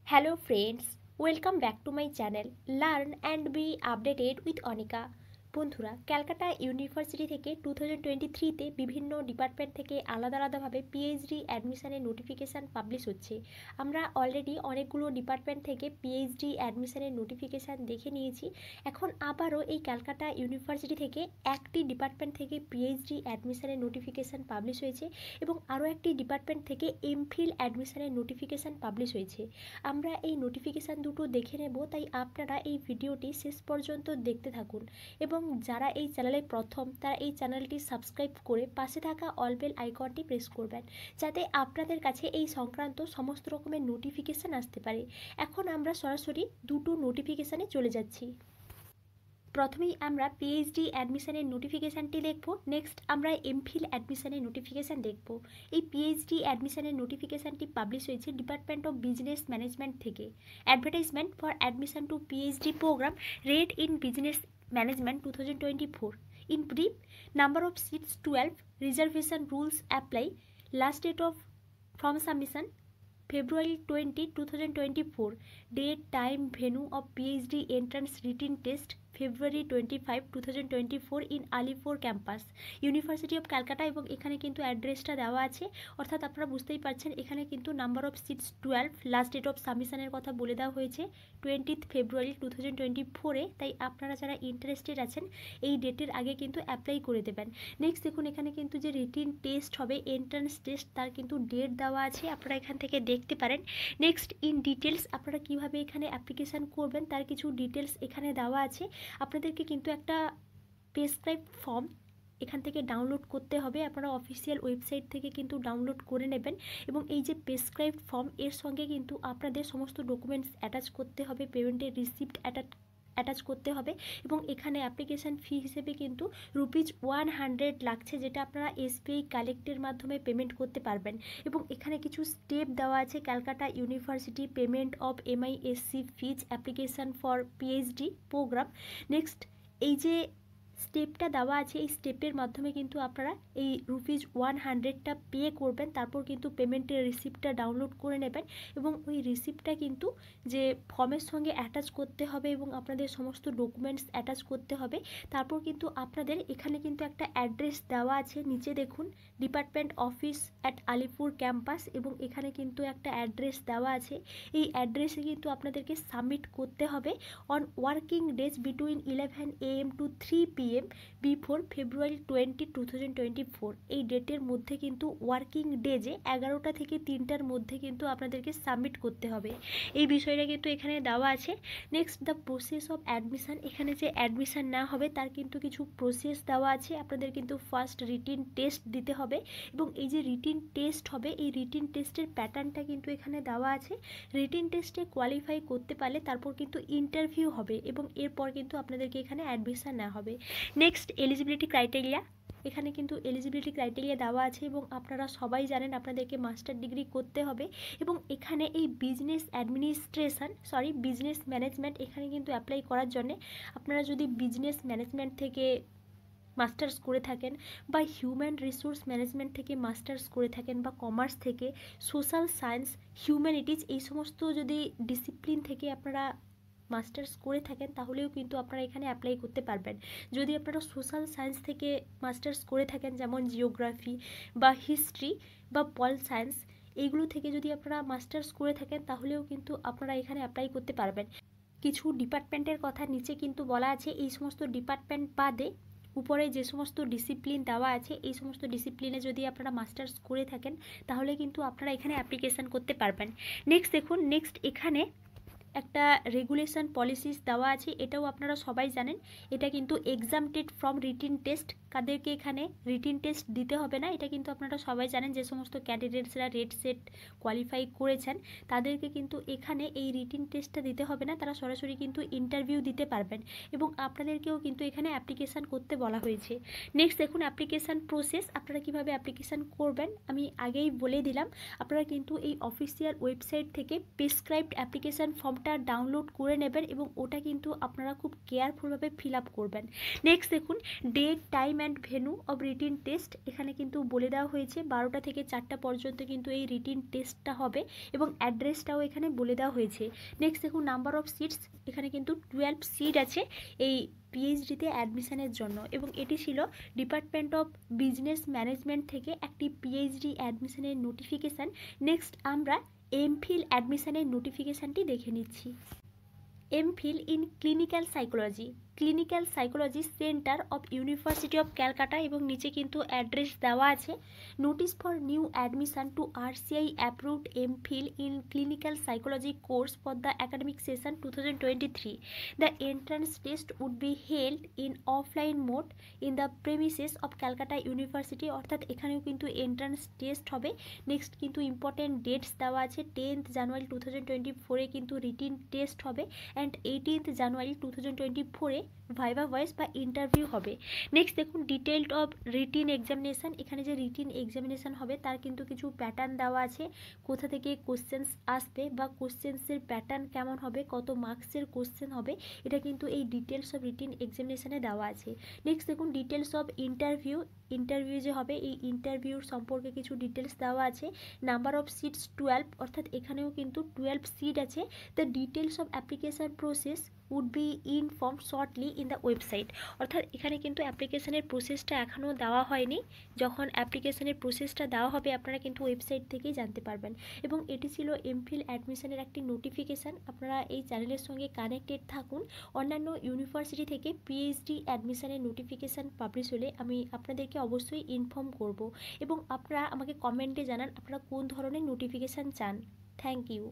Hello friends, welcome back to my channel Learn and be updated with Anika। বন্ধুরা, Calcutta university থেকে 2023তে বিভিন্ন department থেকে আলাদা আলাদাভাবে পিএইচডি অ্যাডমিশনের নোটিফিকেশান পাবলিশ হচ্ছে। আমরা অলরেডি অনেকগুলো ডিপার্টমেন্ট থেকে পিএইচডি অ্যাডমিশনের নোটিফিকেশান দেখে নিয়েছি। এখন আবারও এই ক্যালকাটা ইউনিভার্সিটি থেকে একটি ডিপার্টমেন্ট থেকে পিএইচডি অ্যাডমিশনের নোটিফিকেশান পাবলিশ হয়েছে এবং আরও একটি ডিপার্টমেন্ট থেকে এমফিল অ্যাডমিশনের নোটিফিকেশান পাবলিশ হয়েছে। আমরা এই নোটিফিকেশান দুটো দেখে নেব, তাই আপনারা এই ভিডিওটি শেষ পর্যন্ত দেখতে থাকুন এবং যারা এই চ্যানেলে প্রথম তারা এই চ্যানেলটি সাবস্ক্রাইব করে পাশে থাকা অল বেল আইকনটি প্রেস করবেন, যাতে আপনাদের কাছে এই সংক্রান্ত সমস্ত রকমের নোটিফিকেশান আসতে পারে। এখন আমরা সরাসরি দুটো নোটিফিকেশানে চলে যাচ্ছি। প্রথমেই আমরা পিএইচডি অ্যাডমিশনের নোটিফিকেশানটি দেখব, নেক্সট আমরা এমফিল অ্যাডমিশনের নোটিফিকেশান দেখব। এই পিএইচডি অ্যাডমিশনের নোটিফিকেশানটি পাবলিশ হয়েছে ডিপার্টমেন্ট অফ বিজনেস ম্যানেজমেন্ট থেকে। Advertisement for admission to PhD programme read in business Management 2024. In brief, number of seats 12, reservation rules apply. Last date of from submission February 20, 2024. Date, time, venue of PhD entrance written test February 25, 2024 in Alipur campus, university of Calcutta. এবং এখানে কিন্তু অ্যাড্রেসটা দেওয়া আছে, অর্থাৎ আপনারা বুঝতেই পারছেন এখানে কিন্তু number of seats 12, last date of সাবমিশনের কথা বলে দেওয়া হয়েছে 20 ফেব্রুয়ারি 2024-এ। তাই আপনারা যারা ইন্টারেস্টেড আছেন এই ডেটের আগে কিন্তু অ্যাপ্লাই করে দেবেন। নেক্সট দেখুন, এখানে কিন্তু যে রিটিন টেস্ট হবে এন্ট্রান্স টেস্ট, তার কিন্তু ডেট দেওয়া আছে, আপনারা এখান থেকে দেখতে পারেন। নেক্সট ইন ডিটেলস, আপনারা কিভাবে এখানে অ্যাপ্লিকেশান করবেন তার কিছু ডিটেলস এখানে দেওয়া আছে। আপনাদেরকে কিন্তু একটা প্রেসক্রাইব ফর্ম এখান থেকে ডাউনলোড করতে হবে, আপনারা অফিসিয়াল ওয়েবসাইট থেকে কিন্তু ডাউনলোড করে নেবেন। এবং এই যে প্রেসক্রাইব ফর্ম, এর সঙ্গে কিন্তু আপনাদের সমস্ত ডকুমেন্টস অ্যাটাচ করতে হবে, পেমেন্টের রিসিপ্ট অ্যাটাচ করতে হবে। এবং এখানে অ্যাপ্লিকেশান ফি হিসেবে কিন্তু ₹100 লাগছে, যেটা আপনারা এসবিআই কালেক্টের মাধ্যমে পেমেন্ট করতে পারবেন। এবং এখানে কিছু স্টেপ দেওয়া আছে, Calcutta university payment of MISC fees application for PhD programme. Next এই যে স্টেপটা দেওয়া আছে, এই স্টেপের মাধ্যমে কিন্তু আপনারা এই ₹100টা পে করবেন, তারপর কিন্তু পেমেন্টের রিসিপ্টটা ডাউনলোড করে নেবেন। এবং ওই রিসিপ্টটা কিন্তু যে ফর্মের সঙ্গে অ্যাটাচ করতে হবে এবং আপনাদের সমস্ত ডকুমেন্টস অ্যাটাচ করতে হবে। তারপর কিন্তু আপনাদের এখানে কিন্তু একটা অ্যাড্রেস দেওয়া আছে, নিচে দেখুন department office at Alipur campus, এবং এখানে কিন্তু একটা অ্যাড্রেস দেওয়া আছে। এই অ্যাড্রেসে কিন্তু আপনাদেরকে সাবমিট করতে হবে on working days between 11 AM to 3 PM before February 20, 2024। এই ডেটের মধ্যে কিন্তু ওয়ার্কিং ডেজে 11টা থেকে 3টার মধ্যে কিন্তু আপনাদেরকে সাবমিট করতে হবে। এই বিষয়টা কিন্তু এখানে দেওয়া আছে। Next the process of admission, এখানে যে অ্যাডমিশান না হবে তার কিন্তু কিছু প্রসেস দেওয়া আছে। আপনাদের কিন্তু ফার্স্ট রিটিন টেস্ট দিতে হবে, এবং এই যে রিটিন টেস্ট হবে এই রিটিন টেস্টের প্যাটার্নটা কিন্তু এখানে দেওয়া আছে। রিটিন টেস্টে কোয়ালিফাই করতে পারলে তারপর কিন্তু ইন্টারভিউ হবে, এবং এরপর কিন্তু আপনাদেরকে এখানে অ্যাডমিশান নেওয়া হবে। নেক্সট এলিজিবিলিটি ক্রাইটেরিয়া, এখানে কিন্তু এলিজিবিলিটি ক্রাইটেরিয়া দেওয়া আছে, এবং আপনারা সবাই জানেন আপনাদেরকে মাস্টার ডিগ্রি করতে হবে। এবং এখানে এই বিজনেস ম্যানেজমেন্ট এখানে কিন্তু অ্যাপ্লাই করার জন্যে আপনারা যদি বিজনেস ম্যানেজমেন্ট থেকে মাস্টার্স করে থাকেন, বা হিউম্যান রিসোর্স ম্যানেজমেন্ট থেকে মাস্টার্স করে থাকেন, বা কমার্স থেকে, সোশ্যাল সায়েন্স, হিউম্যানিটিজ, এই সমস্ত যদি ডিসিপ্লিন থেকে আপনারা মাস্টার্স করে থাকেন তাহলেও কিন্তু আপনারা এখানে অ্যাপ্লাই করতে পারবেন। যদি আপনারা সোশ্যাল সায়েন্স থেকে মাস্টার্স করে থাকেন, যেমন জিওগ্রাফি বা হিস্ট্রি বা পল সায়েন্স, এইগুলো থেকে যদি আপনারা মাস্টার্স করে থাকেন তাহলেও কিন্তু আপনারা এখানে অ্যাপ্লাই করতে পারবেন। কিছু ডিপার্টমেন্টের কথা নিচে কিন্তু বলা আছে, এই সমস্ত ডিপার্টমেন্ট বাদে উপরে যে সমস্ত ডিসিপ্লিন দেওয়া আছে এই সমস্ত ডিসিপ্লিনে যদি আপনারা মাস্টার্স করে থাকেন তাহলে কিন্তু আপনারা এখানে অ্যাপ্লিকেশান করতে পারবেন। নেক্সট দেখুন, নেক্সট এখানে একটা রেগুলেশন পলিসিস দেওয়া আছে, এটাও আপনারা সবাই জানেন। এটা কিন্তু এক্সামটেড ফ্রম রিটিন টেস্ট, কাদেরকে এখানে রিটিন টেস্ট দিতে হবে না, এটা কিন্তু আপনারা সবাই জানেন। যে সমস্ত ক্যান্ডিডেটসরা রেড সেট কোয়ালিফাই করেছেন তাদেরকে কিন্তু এখানে এই রিটিন টেস্টটা দিতে হবে না, তারা সরাসরি কিন্তু ইন্টারভিউ দিতে পারবেন, এবং আপনাদেরকেও কিন্তু এখানে অ্যাপ্লিকেশান করতে বলা হয়েছে। নেক্সট দেখুন অ্যাপ্লিকেশান প্রসেস, আপনারা কিভাবে অ্যাপ্লিকেশান করবেন আমি আগেই বলে দিলাম। আপনারা কিন্তু এই অফিসিয়াল ওয়েবসাইট থেকে প্রেসক্রাইবড অ্যাপ্লিকেশান ফর্ম ফর্মটা ডাউনলোড করে নেবেন এবং ওটা কিন্তু আপনারা খুব কেয়ারফুলভাবে ফিল আপ করবেন। নেক্সট দেখুন date, time and venue of written test. এখানে কিন্তু বলে দেওয়া হয়েছে 12টা থেকে 4টা পর্যন্ত কিন্তু এই রিটিন টেস্টটা হবে এবং অ্যাড্রেসটাও এখানে বলে দেওয়া হয়েছে। নেক্সট দেখুন নাম্বার অফ সিটস, এখানে কিন্তু 12 সিট আছে এই পিএইচডিতে অ্যাডমিশনের জন্য এবং এটি ছিল ডিপার্টমেন্ট অফ বিজনেস ম্যানেজমেন্ট থেকে একটি পিএইচডি অ্যাডমিশনের নোটিফিকেশান। নেক্সট আমরা এমফিল অ্যাডমিশনের নোটিফিকেশানটি দেখে নিচ্ছি। MPhil in clinical psychology centre of university of Calcutta এবং নিচে কিন্তু অ্যাড্রেস দেওয়া আছে। Notice for new admission to RCI approved MPhil in clinical psychology course for the academic session 2023। The entrance test would be held in offline mode in the premises of Calcutta university. অর্থাৎ এখানেও কিন্তু entrance test হবে। Next কিন্তু important dates দেওয়া আছে। 10th জানুয়ারি 2024 কিন্তু written test হবে and 18th January 2024 viva voice বা ইন্টারভিউ হবে। নেক্সট দেখুন ডিটেলড অফ রিটিন এক্সামিনেশান। এখানে যে রিটিন এক্সামিনেশান হবে তার কিন্তু কিছু প্যাটার্ন দেওয়া আছে, কোথা থেকে কোশ্চেন্স আসবে বা কোশ্চেন্সের প্যাটার্ন কেমন হবে, কত মার্কসের কোশ্চেন হবে, এটা কিন্তু এই ডিটেলস অফ রিটিন এক্সামিনেশানে দেওয়া আছে। নেক্সট দেখুন ডিটেলস অফ ইন্টারভিউ যে হবে এই ইন্টারভিউর সম্পর্কে কিছু ডিটেলস দেওয়া আছে। নাম্বার অফ সিটস 12, অর্থাৎ এখানেও কিন্তু 12 সিট আছে। The details of application process would be inform shortly in the website. অর্থাৎ এখানে কিন্তু অ্যাপ্লিকেশানের প্রসেসটা এখনও দেওয়া হয়নি, যখন অ্যাপ্লিকেশানের প্রসেসটা দেওয়া হবে আপনারা কিন্তু ওয়েবসাইট থেকেই জানতে পারবেন। এবং এটি ছিল এমফিল অ্যাডমিশনের একটি নোটিফিকেশান। আপনারা এই চ্যানেলের সঙ্গে কানেক্টেড থাকুন। অন্যান্য ইউনিভার্সিটি থেকে পিএইচডি অ্যাডমিশনের নোটিফিকেশান পাবলিশ হলে আমি আপনাদেরকে অবশ্যই ইনফর্ম করব এবং আপনারা আমাকে কমেন্টে জানান আপনারা কোন ধরনের নোটিফিকেশান চান। Thank you.